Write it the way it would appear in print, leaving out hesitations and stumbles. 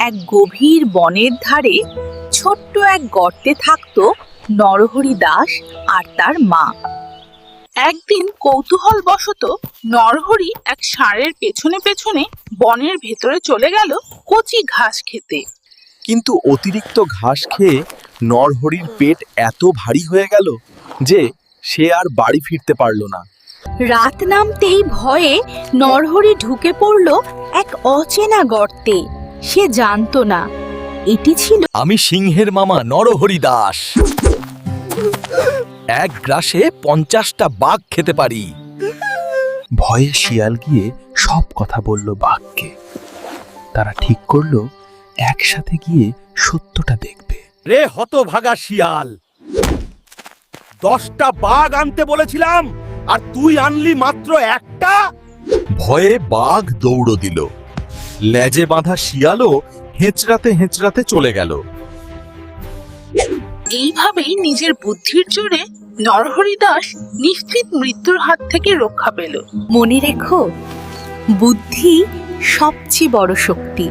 এক গভীর বনের ধারে ছোট্ট এক গর্তে থাকতো নরহরি দাস আর তার মা। একদিন কৌতূহলবশত নরহরি এক ষাঁড়ের পেছনে পেছনে বনের ভেতরে চলে গেল কচি ঘাস খেতে। কিন্তু অতিরিক্ত ঘাস খেয়ে নরহরির পেট এত ভারী হয়ে গেল যে সে আর বাড়ি ফিরতে পারল না। রাত নামতেই ভয়ে নরহরি ঢুকে পড়ল এক অচেনা গর্তে। সে জানতো না এটি ছিল আমি সিংহের মামা নরহরি দাস। এক গ্রাসে 50টা বাঘ খেতে পারি। ভয়ে শিয়াল গিয়ে সব কথা বলল বাঘকে। তারা ঠিক করলো একসাথে গিয়ে সত্যটা দেখবে। রে হতভাগা শিয়াল, 10টা বাঘ আনতে বলেছিলাম আর তুই আনলি মাত্র একটা। ভয়ে বাঘ দৌড় দিল। লেজে বাঁধা শিয়ালও হেঁচড়াতে হেঁচড়াতে চলে গেল। এইভাবেই নিজের বুদ্ধির জোরে নরহরি দাস নিশ্চিত মৃত্যুর হাত থেকে রক্ষা পেল। মনে রেখো, বুদ্ধি সবচেয়ে বড় শক্তি।